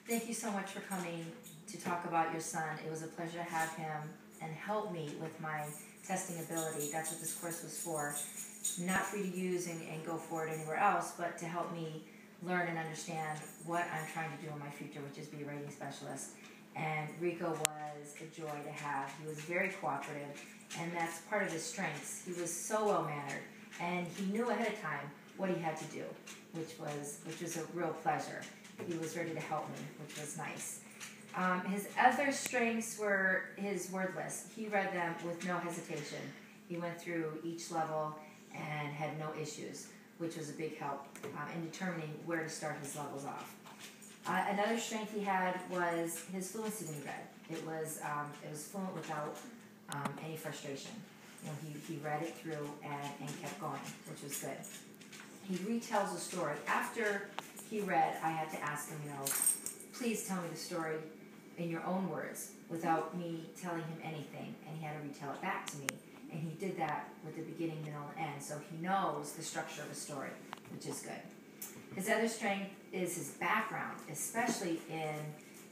Thank you so much for coming to talk about your son. It was a pleasure to have him and help me with my testing ability. That's what this course was for. Not for you to use and go forward anywhere else, but to help me learn and understand what I'm trying to do in my future, which is be a writing specialist. And Rico was a joy to have. He was very cooperative, and that's part of his strengths. He was so well-mannered, and he knew ahead of time what he had to do, which was a real pleasure. He was ready to help me, which was nice. His other strengths were his word list. He read them with no hesitation. He went through each level and had no issues, which was a big help in determining where to start his levels off. Another strength he had was his fluency when he read. It was fluent without any frustration. You know, he read it through and kept going, which was good. He retells a story. After he read, I had to ask him, please tell me the story in your own words without me telling him anything, and he had to retell it back to me. And he did that with the beginning, middle, and end, so he knows the structure of a story, which is good. His other strength is his background, especially in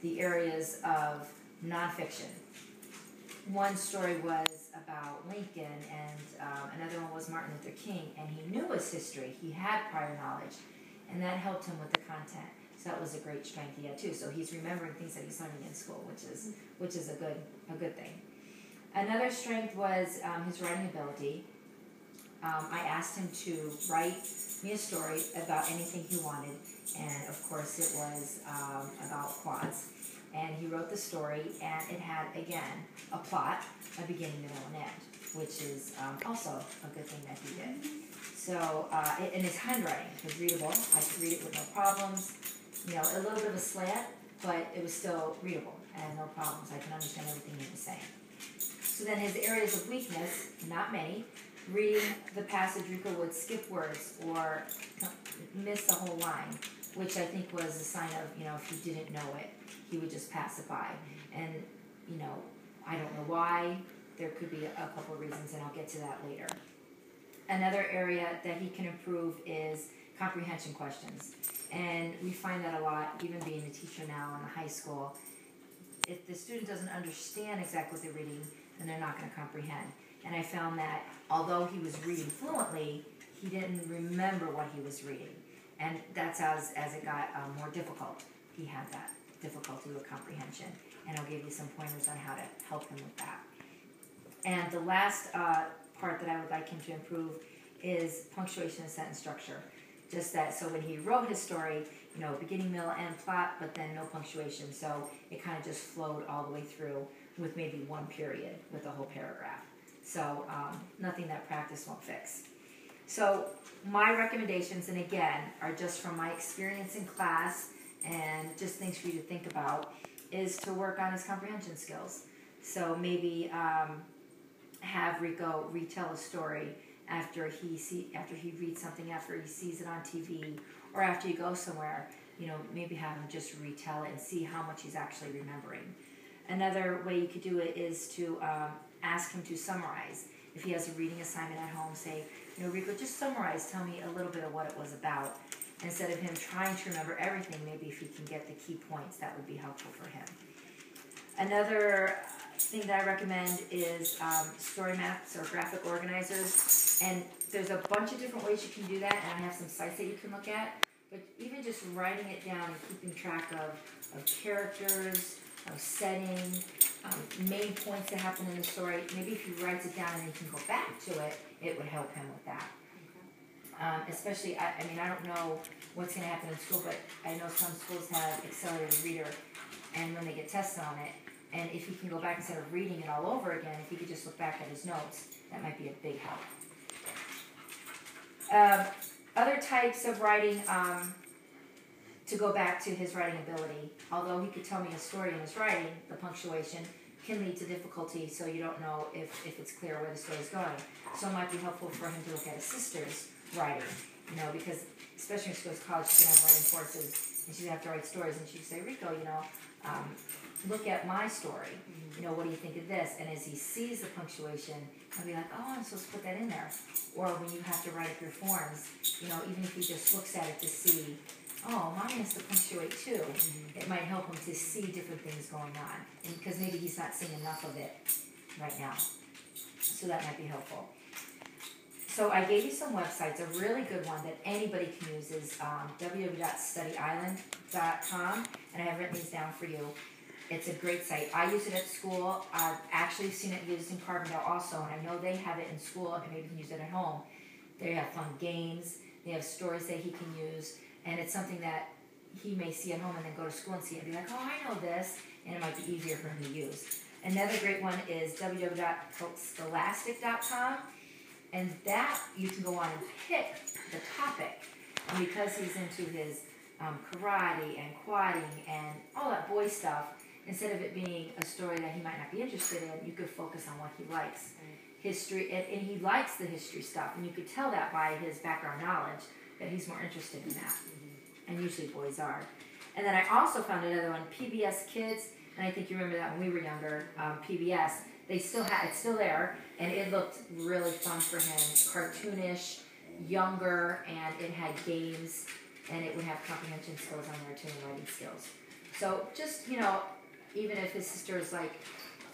the areas of nonfiction. One story was about Lincoln, and another one was Martin Luther King, and he knew his history. He had prior knowledge, and that helped him with the content. So that was a great strength he had too. So he's remembering things that he's learning in school, which is a good thing. Another strength was his writing ability. I asked him to write me a story about anything he wanted, and of course it was about quads. And he wrote the story, and it had, again, a plot, a beginning, middle, and end, which is also a good thing that he did. So, and his handwriting was readable. I could read it with no problems. A little bit of a slant, but it was still readable and no problems. I can understand everything he was saying. So then his areas of weakness, not many. Reading the passage, Rico would skip words or miss the whole line, which I think was a sign of, if he didn't know it, he would just pass it by. And, I don't know why. There could be a couple of reasons, and I'll get to that later. Another area that he can improve is comprehension questions. And we find that a lot, even being a teacher now in the high school. If the student doesn't understand exactly what they're reading, then they're not going to comprehend. And I found that although he was reading fluently, he didn't remember what he was reading. And that's as it got more difficult. He had that difficulty with comprehension. And I'll give you some pointers on how to help him with that. And the last part that I would like him to improve is punctuation and sentence structure. Just that, so when he wrote his story, beginning, middle, end, plot, but then no punctuation. So it kind of just flowed all the way through with maybe one period with a whole paragraph. So nothing that practice won't fix. So my recommendations, and again, are just from my experience in class and just things for you to think about, is to work on his comprehension skills. So maybe have Rico retell a story after he reads something, after he sees it on TV, or after you go somewhere, maybe have him just retell it and see how much he's actually remembering. Another way you could do it is to ask him to summarize. If he has a reading assignment at home, say, Rico, just summarize, tell me a little bit of what it was about. Instead of him trying to remember everything, maybe if he can get the key points, that would be helpful for him. Another thing that I recommend is story maps or graphic organizers. And there's a bunch of different ways you can do that, and I have some sites that you can look at. But even just writing it down and keeping track of characters, of setting, main points that happen in the story, maybe if he writes it down and he can go back to it, it would help him with that. Especially, I don't know what's going to happen in school, but I know some schools have accelerated reader, and when they get tested on it, and if he can go back instead of reading it all over again, if he could just look back at his notes, that might be a big help. Other types of writing, to go back to his writing ability, although he could tell me a story in his writing, the punctuation can lead to difficulty, so you don't know if it's clear where the story is going. So it might be helpful for him to look at his sister's writing, because especially when she goes to college, she's going to have writing courses, and she's going to have to write stories, and she'd say, Rico, look at my story. What do you think of this? And as he sees the punctuation, he'll be like, oh, I'm supposed to put that in there. Or when you have to write up your forms, even if he just looks at it to see oh, mommy has to punctuate too. It might help him to see different things going on, and because maybe he's not seeing enough of it right now. So that might be helpful. So I gave you some websites. A really good one that anybody can use is www.studyisland.com, and I have written these down for you. It's a great site. I use it at school. I've actually seen it used in Carbondale also, and I know they have it in school, and maybe you can use it at home. They have fun games. They have stories that he can use, and it's something that he may see at home and then go to school and see it and be like, oh, I know this, and it might be easier for him to use. Another great one is www.scholastic.com, and that you can go on and pick the topic. And because he's into his karate and quadding and all that boy stuff, instead of it being a story that he might not be interested in, you could focus on what he likes. History, and he likes the history stuff, and you could tell that by his background knowledge that he's more interested in that. And usually boys are. And then I also found another one, PBS Kids, and I think you remember that when we were younger, PBS. They still had, it's still there, and it looked really fun for him, cartoonish, younger, and it had games, and it would have comprehension skills on there too, and writing skills. So just, you know, even if his sister is like,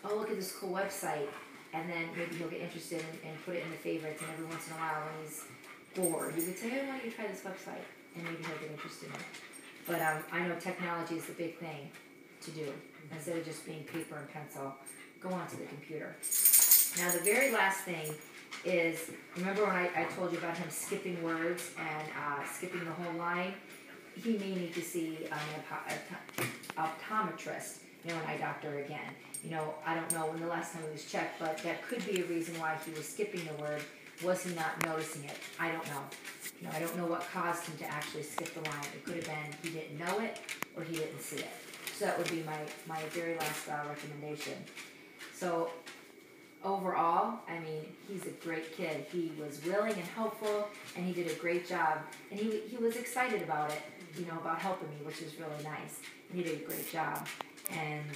oh, look at this cool website, and then maybe he'll get interested and put it in the favorites, and every once in a while when he's bored, you could say, hey, why don't you try this website, and maybe he'll get interested in it. But I know technology is the big thing to do. Instead of just being paper and pencil, go onto the computer. Now the very last thing is, remember when I told you about him skipping words and skipping the whole line? He may need to see an optometrist, you know, an eye doctor again. You know, I don't know when the last time he was checked, but that could be a reason why he was skipping the word. Was he not noticing it? I don't know. You know, I don't know what caused him to actually skip the line. It could have been he didn't know it or he didn't see it. So that would be my very last recommendation. So overall, I mean, he's a great kid. He was willing and helpful, and he did a great job. And he was excited about it, you know, about helping me, which was really nice. And he did a great job. And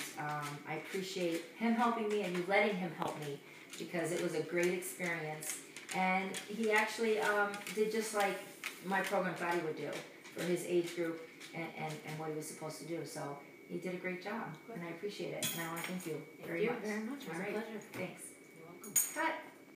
I appreciate him helping me and you letting him help me, because it was a great experience. And he actually did just like my program thought he would do for his age group and what he was supposed to do. So he did a great job, and I appreciate it. And I want to thank you very much. Thank you very much. It was a pleasure. Thanks. You're welcome. Cut.